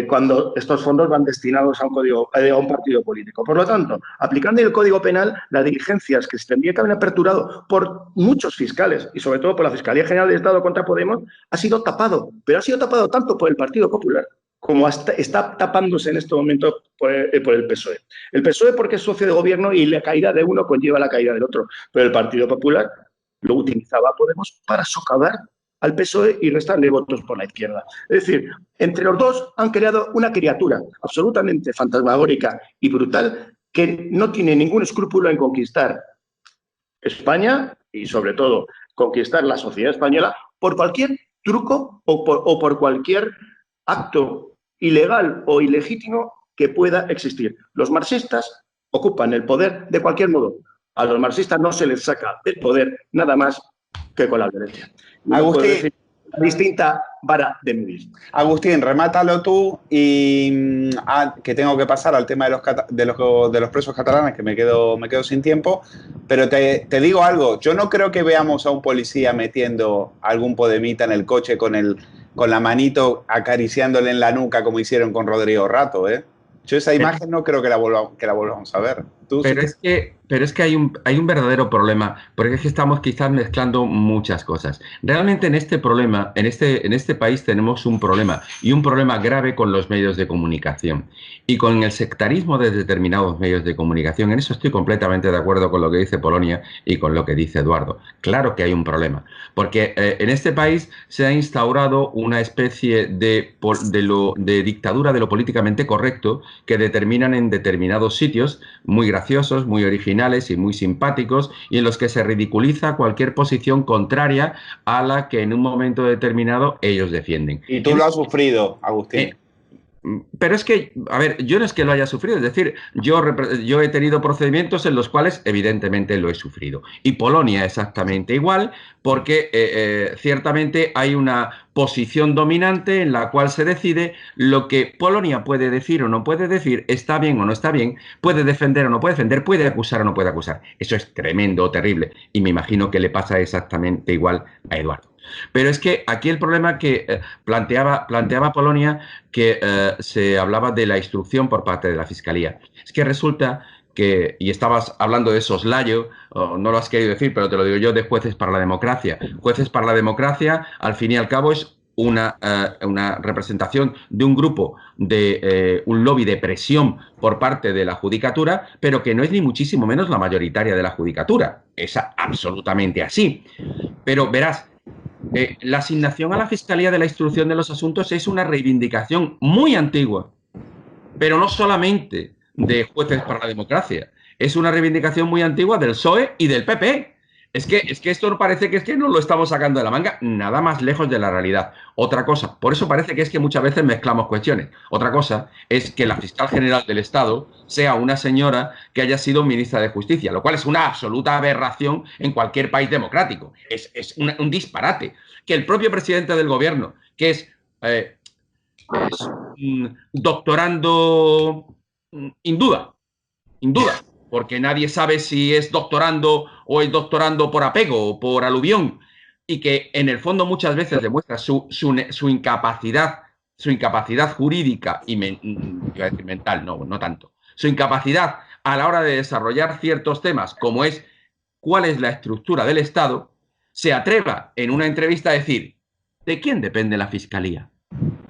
cuando estos fondos van destinados a un partido político. Por lo tanto, aplicando el Código Penal, las diligencias que se tendría que haber aperturado por muchos fiscales y sobre todo por la Fiscalía General del Estado contra Podemos, ha sido tapado, pero ha sido tapado tanto por el Partido Popular como está tapándose en este momento por el PSOE. El PSOE porque es socio de gobierno y la caída de uno conlleva la caída del otro, pero el Partido Popular lo utilizaba Podemos para socavar al PSOE y restarle votos por la izquierda. Es decir, entre los dos han creado una criatura absolutamente fantasmagórica y brutal que no tiene ningún escrúpulo en conquistar España y, sobre todo, conquistar la sociedad española por cualquier truco o por cualquier acto ilegal o ilegítimo que pueda existir. Los marxistas ocupan el poder de cualquier modo. A los marxistas no se les saca del poder nada más que con la violencia. Agustín, distinta vara de medir. Agustín, remátalo tú y que tengo que pasar al tema de los presos catalanes, que me quedo sin tiempo, pero te digo algo, yo no creo que veamos a un policía metiendo algún podemita en el coche con la manito acariciándole en la nuca como hicieron con Rodrigo Rato, ¿eh? Yo esa imagen no creo que la volvamos a ver. Pero es que hay un verdadero problema, porque es que estamos quizás mezclando muchas cosas. Realmente en este país tenemos un problema, y un problema grave con los medios de comunicación y con el sectarismo de determinados medios de comunicación. En eso estoy completamente de acuerdo con lo que dice Polonia y con lo que dice Eduardo. Claro que hay un problema, porque en este país se ha instaurado una especie de dictadura de lo políticamente correcto que determinan en determinados sitios muy graciosos, muy originales y muy simpáticos, y en los que se ridiculiza cualquier posición contraria a la que en un momento determinado ellos defienden. Y tú lo has sufrido, Agustín. Pero es que, a ver, yo no es que lo haya sufrido, es decir, yo he tenido procedimientos en los cuales evidentemente lo he sufrido. Y Polonia exactamente igual, porque ciertamente hay una posición dominante en la cual se decide lo que Polonia puede decir o no puede decir, está bien o no está bien, puede defender o no puede defender, puede acusar o no puede acusar. Eso es tremendo, terrible, y me imagino que le pasa exactamente igual a Eduardo. Pero es que aquí el problema que planteaba Polonia, que se hablaba de la instrucción por parte de la Fiscalía. Es que resulta que, y estabas hablando de soslayo, no lo has querido decir, pero te lo digo yo, de Jueces para la Democracia. Jueces para la Democracia, al fin y al cabo, es una representación de un grupo, de un lobby de presión por parte de la Judicatura, pero que no es ni muchísimo menos la mayoritaria de la Judicatura. Es absolutamente así. Pero verás, la asignación a la Fiscalía de la Instrucción de los Asuntos es una reivindicación muy antigua, pero no solamente de Jueces para la Democracia, es una reivindicación muy antigua del PSOE y del PP. Es que esto parece que es que nos lo estamos sacando de la manga, nada más lejos de la realidad. Otra cosa, por eso parece que es que muchas veces mezclamos cuestiones. Otra cosa es que la fiscal general del Estado sea una señora que haya sido ministra de Justicia, lo cual es una absoluta aberración en cualquier país democrático. Es un disparate. Que el propio presidente del gobierno, que es doctorando induda, porque nadie sabe si es doctorando o es doctorando por apego o por aluvión, y que en el fondo muchas veces demuestra su incapacidad jurídica y iba a decir mental, no tanto, su incapacidad a la hora de desarrollar ciertos temas, como es cuál es la estructura del Estado, se atreva en una entrevista a decir: ¿de quién depende la Fiscalía?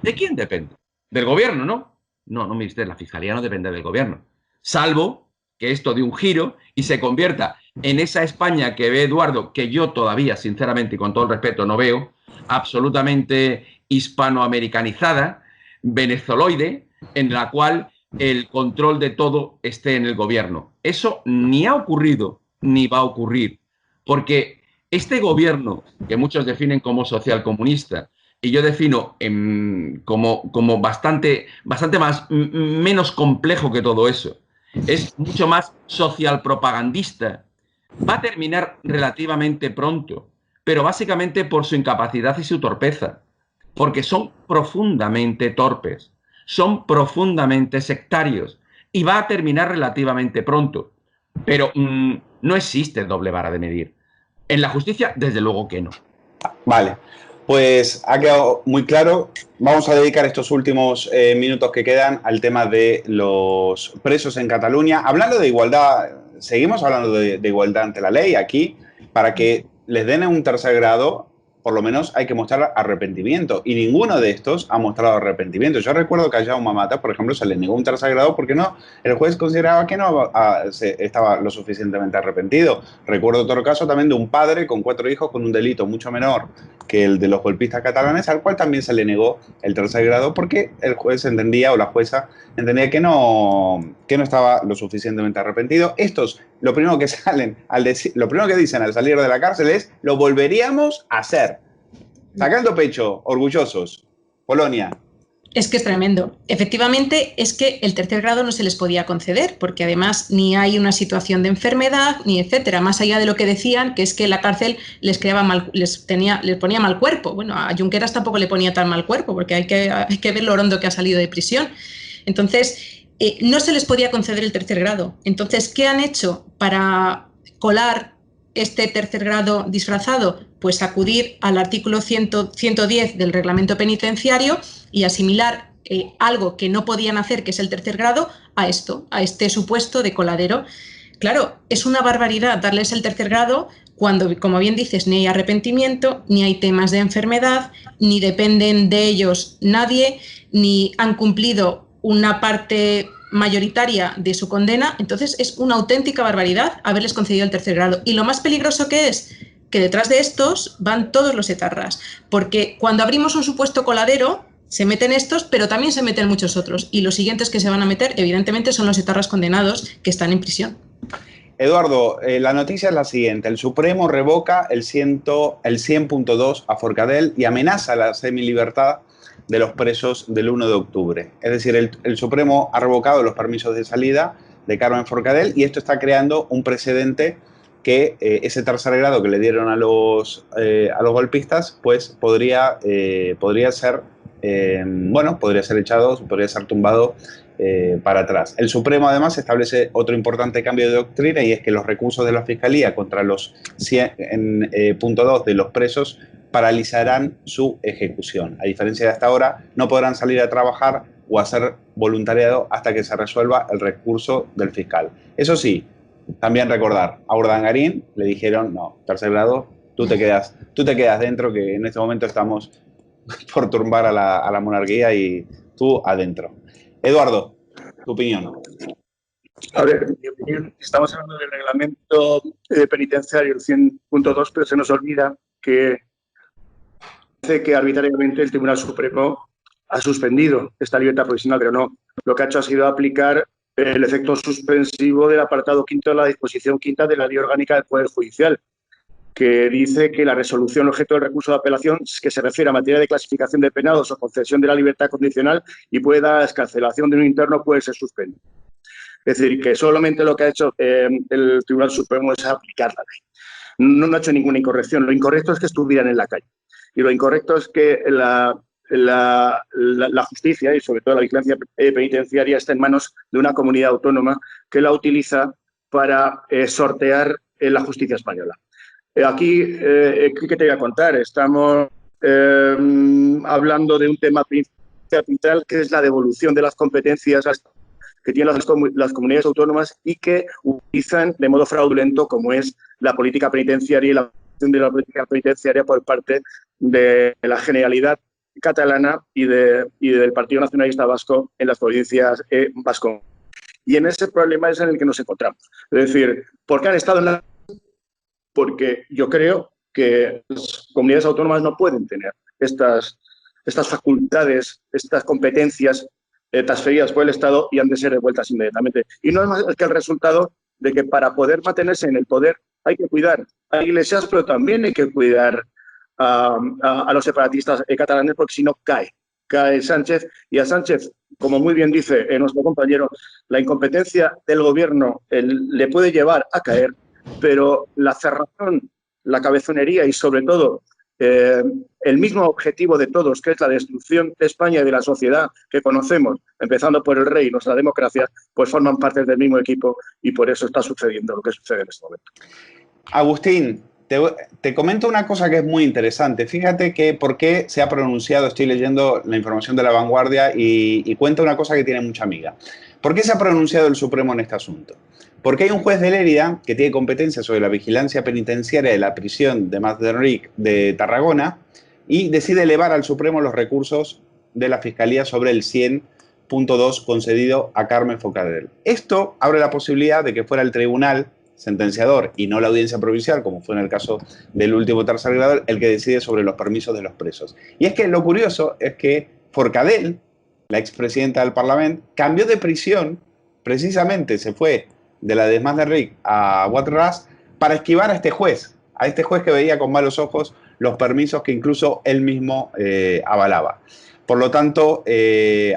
¿De quién depende? ¿Del gobierno, no? No, ministro, la Fiscalía no depende del gobierno. Salvo que esto dé un giro y se convierta en esa España que ve Eduardo, que yo todavía, sinceramente y con todo el respeto, no veo, absolutamente hispanoamericanizada, venezoloide, en la cual el control de todo esté en el gobierno. Eso ni ha ocurrido ni va a ocurrir, porque este gobierno, que muchos definen como socialcomunista, y yo defino como bastante menos complejo que todo eso, es mucho más socialpropagandista, va a terminar relativamente pronto, pero básicamente por su incapacidad y su torpeza, porque son profundamente torpes, son profundamente sectarios, y va a terminar relativamente pronto. Pero no existe doble vara de medir. En la justicia, desde luego que no. Vale, pues ha quedado muy claro. Vamos a dedicar estos últimos minutos que quedan al tema de los presos en Cataluña. Hablando de igualdad, seguimos hablando de igualdad ante la ley aquí. Para que les den un tercer grado, por lo menos hay que mostrar arrepentimiento. Y ninguno de estos ha mostrado arrepentimiento. Yo recuerdo que a Jaume Mata, por ejemplo, se le negó un tercer grado porque el juez consideraba que no estaba lo suficientemente arrepentido. Recuerdo otro caso también de un padre con 4 hijos con un delito mucho menor que el de los golpistas catalanes, al cual también se le negó el tercer grado porque el juez entendía, o la jueza entendía que no estaba lo suficientemente arrepentido. Estos, lo primero que lo primero que dicen al salir de la cárcel es: lo volveríamos a hacer. Sacando pecho, orgullosos. Polonia. Es que es tremendo. Efectivamente, es que el tercer grado no se les podía conceder, porque además ni hay una situación de enfermedad, ni etcétera, más allá de lo que decían, que es que la cárcel les ponía mal cuerpo. Bueno, a Junqueras tampoco le ponía tan mal cuerpo, porque hay que ver lo hondo que ha salido de prisión. Entonces, no se les podía conceder el tercer grado. Entonces, ¿qué han hecho para colar este tercer grado disfrazado? Pues acudir al artículo 110 del reglamento penitenciario y asimilar algo que no podían hacer, que es el tercer grado, a este supuesto de coladero. Claro, es una barbaridad darles el tercer grado cuando, como bien dices, ni hay arrepentimiento, ni hay temas de enfermedad, ni dependen de ellos nadie, ni han cumplido una parte mayoritaria de su condena. Entonces es una auténtica barbaridad haberles concedido el tercer grado. Y lo más peligroso que es que detrás de estos van todos los etarras, porque cuando abrimos un supuesto coladero se meten estos, pero también se meten muchos otros, y los siguientes que se van a meter evidentemente son los etarras condenados que están en prisión. Eduardo, la noticia es la siguiente: el Supremo revoca el 100.2 a Forcadell y amenaza la semilibertad de los presos del 1 de octubre. Es decir, el Supremo ha revocado los permisos de salida de Carmen Forcadell y esto está creando un precedente que ese tercer grado que le dieron a los golpistas, pues podría ser echado, podría ser tumbado para atrás. El Supremo además establece otro importante cambio de doctrina, y es que los recursos de la Fiscalía contra los 100.2 de los presos paralizarán su ejecución. A diferencia de hasta ahora, no podrán salir a trabajar o hacer voluntariado hasta que se resuelva el recurso del fiscal. Eso sí, también recordar, a Urdangarín le dijeron: no, tercer grado, tú te quedas dentro, que en este momento estamos por tumbar a la monarquía y tú adentro. Eduardo, tu opinión. A ver, en mi opinión, estamos hablando del reglamento penitenciario, el 100.2, pero se nos olvida que arbitrariamente el Tribunal Supremo ha suspendido esta libertad provisional, pero no. Lo que ha hecho ha sido aplicar el efecto suspensivo del apartado quinto de la disposición quinta de la Ley Orgánica del Poder Judicial, que dice que la resolución objeto del recurso de apelación, que se refiere a materia de clasificación de penados o concesión de la libertad condicional y puede dar a excarcelación de un interno, puede ser suspendido. Es decir, que solamente lo que ha hecho el Tribunal Supremo es aplicar la ley. No ha hecho ninguna incorrección. Lo incorrecto es que estuvieran en la calle. Y lo incorrecto es que la justicia y sobre todo la vigilancia penitenciaria está en manos de una comunidad autónoma que la utiliza para sortear la justicia española. Aquí, ¿qué te voy a contar? Estamos hablando de un tema principal, que es la devolución de las competencias que tienen las comunidades autónomas y que utilizan de modo fraudulento, como es la política penitenciaria y la de la política penitenciaria por parte de la Generalidad catalana y del Partido Nacionalista Vasco en las provincias vascas. Y en ese problema es en el que nos encontramos. Es decir, ¿por qué han estado en la...? Porque yo creo que las comunidades autónomas no pueden tener estas facultades, estas competencias transferidas por el Estado, y han de ser devueltas inmediatamente. Y no es más que el resultado de que para poder mantenerse en el poder hay que cuidar a iglesias, pero también hay que cuidar a los separatistas catalanes, porque si no cae Sánchez. Y a Sánchez, como muy bien dice nuestro compañero, la incompetencia del gobierno le puede llevar a caer, pero la cerrazón, la cabezonería y sobre todo el mismo objetivo de todos, que es la destrucción de España y de la sociedad que conocemos, empezando por el rey y nuestra democracia, pues forman parte del mismo equipo, y por eso está sucediendo lo que sucede en este momento. Agustín, te comento una cosa que es muy interesante. Fíjate que por qué se ha pronunciado, estoy leyendo la información de La Vanguardia y cuenta una cosa que tiene mucha amiga. ¿Por qué se ha pronunciado el Supremo en este asunto? Porque hay un juez de Lérida que tiene competencia sobre la vigilancia penitenciaria de la prisión de Mas de Enric de Tarragona y decide elevar al Supremo los recursos de la Fiscalía sobre el 100.2 concedido a Carmen Forcadell. Esto abre la posibilidad de que fuera el tribunal sentenciador y no la audiencia provincial, como fue en el caso del último tercer grado, el que decide sobre los permisos de los presos. Y es que lo curioso es que Forcadell, la expresidenta del Parlamento, cambió de prisión, precisamente se fue de la de Mas de Enric a Guadras para esquivar a este juez que veía con malos ojos los permisos que incluso él mismo avalaba. Por lo tanto,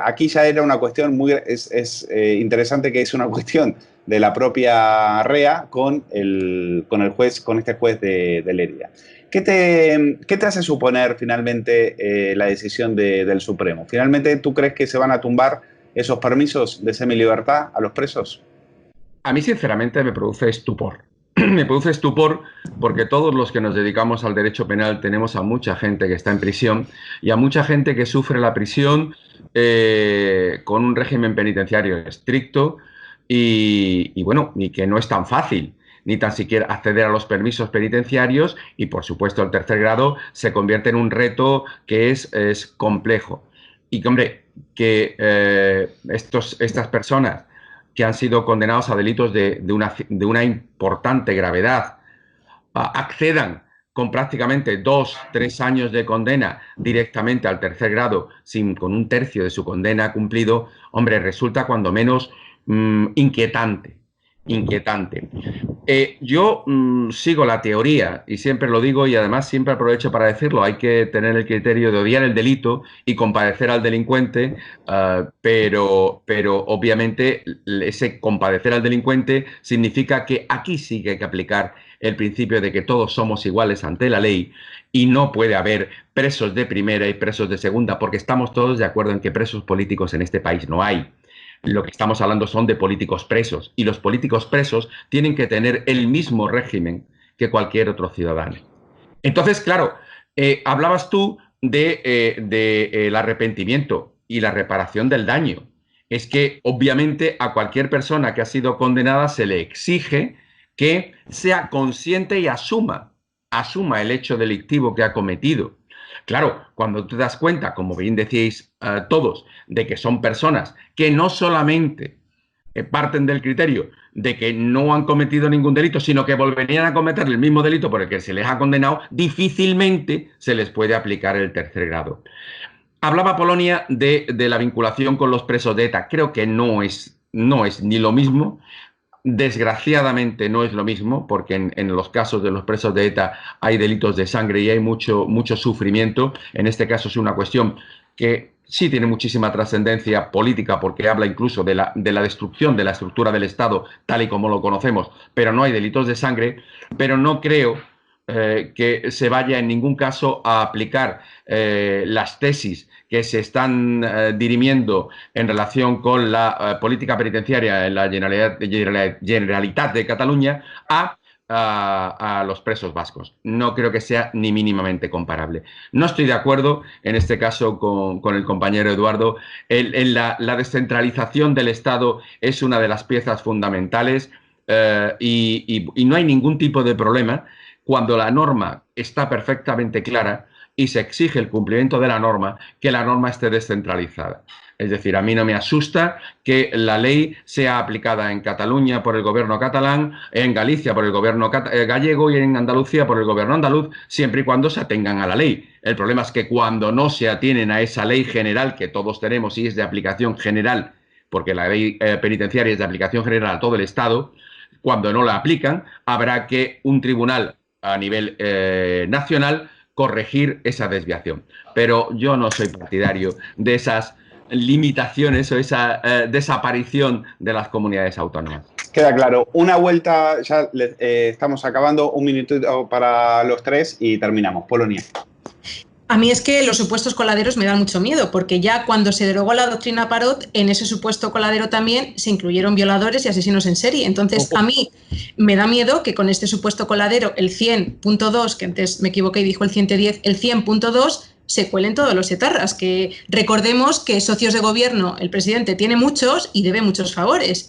aquí ya era una cuestión es interesante, que es una cuestión de la propia REA con el juez, con este juez de Lérida. ¿Qué te hace suponer finalmente la decisión del Supremo? ¿Finalmente tú crees que se van a tumbar esos permisos de semilibertad a los presos? A mí, sinceramente, me produce estupor. Me produce estupor porque todos los que nos dedicamos al derecho penal tenemos a mucha gente que está en prisión y a mucha gente que sufre la prisión con un régimen penitenciario estricto y bueno, y que no es tan fácil ni tan siquiera acceder a los permisos penitenciarios y, por supuesto, el tercer grado se convierte en un reto que es complejo. Y que, hombre, que estas personas que han sido condenados a delitos de una importante gravedad, accedan con prácticamente 2 o 3 años de condena directamente al tercer grado, con un tercio de su condena cumplido, hombre, resulta cuando menos inquietante. Yo sigo la teoría, y siempre lo digo, y además siempre aprovecho para decirlo, hay que tener el criterio de odiar el delito y compadecer al delincuente, pero obviamente ese compadecer al delincuente significa que aquí sí que hay que aplicar el principio de que todos somos iguales ante la ley y no puede haber presos de primera y presos de segunda, porque estamos todos de acuerdo en que presos políticos en este país no hay. Lo que estamos hablando son de políticos presos, y los políticos presos tienen que tener el mismo régimen que cualquier otro ciudadano. Entonces, claro, hablabas tú del arrepentimiento y la reparación del daño. Es que, obviamente, a cualquier persona que ha sido condenada se le exige que sea consciente y asuma el hecho delictivo que ha cometido. Claro, cuando te das cuenta, como bien decíais todos, de que son personas que no solamente parten del criterio de que no han cometido ningún delito, sino que volverían a cometer el mismo delito por el que se les ha condenado, difícilmente se les puede aplicar el tercer grado. Hablaba Polonia de la vinculación con los presos de ETA. Creo que no es ni lo mismo. Desgraciadamente no es lo mismo, porque en los casos de los presos de ETA hay delitos de sangre y hay mucho sufrimiento. En este caso es una cuestión que sí tiene muchísima trascendencia política, porque habla incluso de la destrucción de la estructura del Estado tal y como lo conocemos, pero no hay delitos de sangre. Pero no creo que se vaya en ningún caso a aplicar las tesis que se están dirimiendo en relación con la política penitenciaria en la Generalitat de Cataluña a los presos vascos. No creo que sea ni mínimamente comparable. No estoy de acuerdo, en este caso, con el compañero Eduardo. La descentralización del Estado es una de las piezas fundamentales y no hay ningún tipo de problema cuando la norma está perfectamente clara y se exige el cumplimiento de la norma, que la norma esté descentralizada. Es decir, a mí no me asusta que la ley sea aplicada en Cataluña por el gobierno catalán, en Galicia por el gobierno gallego y en Andalucía por el gobierno andaluz, siempre y cuando se atengan a la ley. El problema es que cuando no se atienen a esa ley general que todos tenemos y es de aplicación general, porque la ley penitenciaria es de aplicación general a todo el Estado, cuando no la aplican, habrá que un tribunal a nivel nacional corregir esa desviación. Pero yo no soy partidario de esas limitaciones o esa desaparición de las comunidades autónomas. Queda claro. Una vuelta, ya estamos acabando, un minutito para los tres y terminamos. Polonia. A mí es que los supuestos coladeros me dan mucho miedo, porque ya cuando se derogó la doctrina Parot, en ese supuesto coladero también se incluyeron violadores y asesinos en serie. Entonces, a mí me da miedo que con este supuesto coladero, el 100.2, que antes me equivoqué y dijo el 110, el 100.2, se cuelen todos los etarras, que recordemos que socios de gobierno el presidente tiene muchos y debe muchos favores,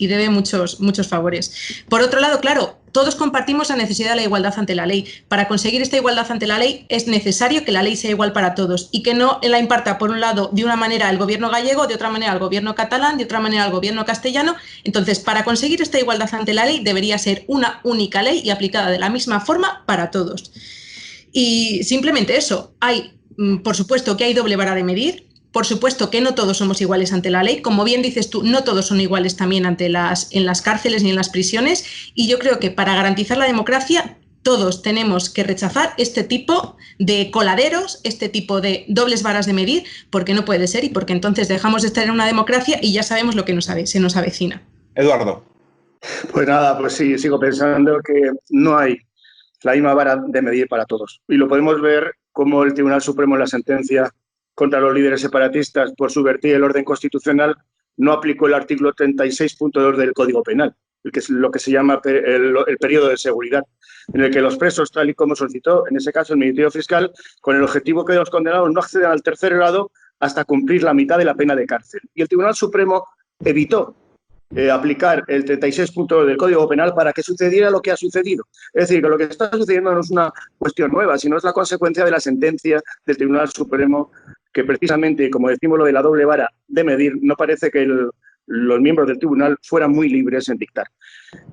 muchos favores. Por otro lado, claro, todos compartimos la necesidad de la igualdad ante la ley. Para conseguir esta igualdad ante la ley es necesario que la ley sea igual para todos y que no la imparta, por un lado, de una manera el gobierno gallego, de otra manera el gobierno catalán, de otra manera el gobierno castellano. Entonces, para conseguir esta igualdad ante la ley debería ser una única ley y aplicada de la misma forma para todos. Y simplemente eso, por supuesto que hay doble vara de medir, por supuesto que no todos somos iguales ante la ley, como bien dices tú, no todos son iguales también en las cárceles ni en las prisiones, y yo creo que para garantizar la democracia todos tenemos que rechazar este tipo de coladeros, este tipo de dobles varas de medir, porque no puede ser y porque entonces dejamos de estar en una democracia y ya sabemos lo que se nos avecina. Eduardo. Pues nada, pues sí, sigo pensando que no hay la misma vara de medir para todos. Y lo podemos ver como el Tribunal Supremo en la sentencia contra los líderes separatistas por subvertir el orden constitucional no aplicó el artículo 36.2 del Código Penal, el que es lo que se llama el periodo de seguridad, en el que los presos, tal y como solicitó, en ese caso el Ministerio Fiscal, con el objetivo que los condenados no accedan al tercer grado hasta cumplir la mitad de la pena de cárcel. Y el Tribunal Supremo evitó aplicar el 36.2 del Código Penal para que sucediera lo que ha sucedido. Es decir, que lo que está sucediendo no es una cuestión nueva, sino es la consecuencia de la sentencia del Tribunal Supremo, que precisamente, como decimos lo de la doble vara de medir, no parece que los miembros del tribunal fueran muy libres en dictar.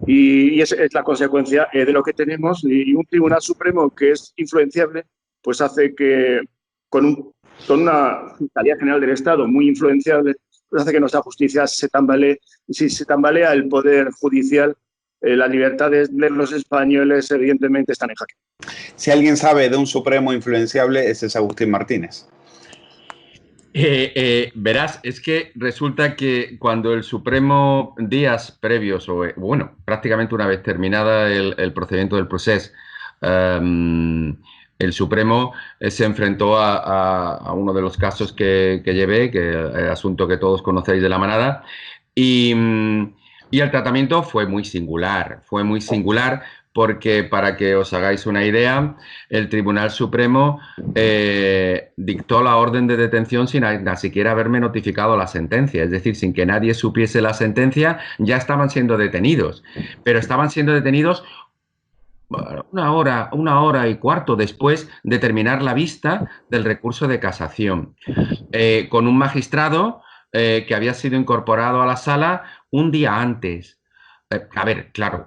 Y esa es la consecuencia de lo que tenemos, y un Tribunal Supremo que es influenciable, pues hace que con una Fiscalía General del Estado muy influenciable, pues hace que nuestra justicia se tambalee. Y si se tambalea el poder judicial, las libertades de los españoles evidentemente están en jaque. Si alguien sabe de un Supremo influenciable, ese es Agustín Martínez. Verás, es que resulta que cuando el Supremo, días previos, o bueno, prácticamente una vez terminada el procedimiento del proceso, el Supremo se enfrentó a uno de los casos que llevé, que el asunto que todos conocéis de la manada, y el tratamiento fue muy singular porque, para que os hagáis una idea, el Tribunal Supremo dictó la orden de detención sin ni siquiera haberme notificado la sentencia, es decir, sin que nadie supiese la sentencia, ya estaban siendo detenidos, pero estaban siendo detenidos una hora y cuarto después de terminar la vista del recurso de casación, con un magistrado que había sido incorporado a la sala un día antes. A ver, claro,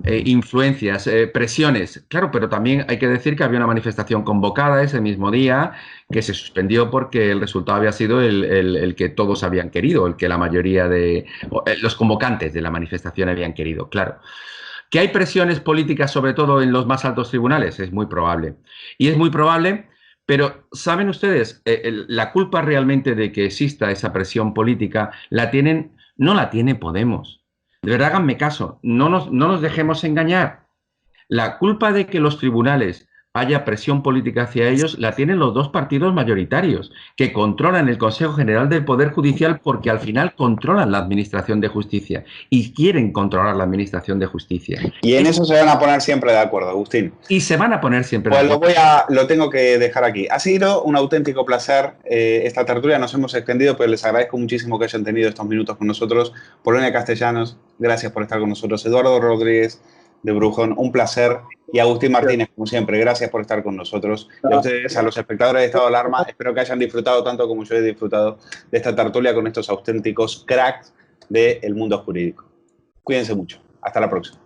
influencias, presiones, claro, pero también hay que decir que había una manifestación convocada ese mismo día que se suspendió porque el resultado había sido el que todos habían querido, el que la mayoría de los convocantes de la manifestación habían querido, claro. ¿Que hay presiones políticas, sobre todo en los más altos tribunales? Es muy probable. Y es muy probable, pero ¿saben ustedes? La culpa realmente de que exista esa presión política no la tiene Podemos. De verdad, háganme caso, no nos dejemos engañar. La culpa de que los tribunales haya presión política hacia ellos la tienen los dos partidos mayoritarios, que controlan el Consejo General del Poder Judicial, porque al final controlan la Administración de Justicia y quieren controlar la Administración de Justicia. Y en eso se van a poner siempre de acuerdo, Agustín. Y se van a poner siempre de acuerdo. Pues lo tengo que dejar aquí. Ha sido un auténtico placer esta tertulia, nos hemos extendido, pero les agradezco muchísimo que hayan tenido estos minutos con nosotros. Polonia Castellanos, gracias por estar con nosotros. Eduardo Rodríguez de Brujón, un placer. Y Agustín Martínez, como siempre, gracias por estar con nosotros. Y a ustedes, a los espectadores de Estado de Alarma, espero que hayan disfrutado tanto como yo he disfrutado de esta tertulia con estos auténticos cracks del mundo jurídico. Cuídense mucho. Hasta la próxima.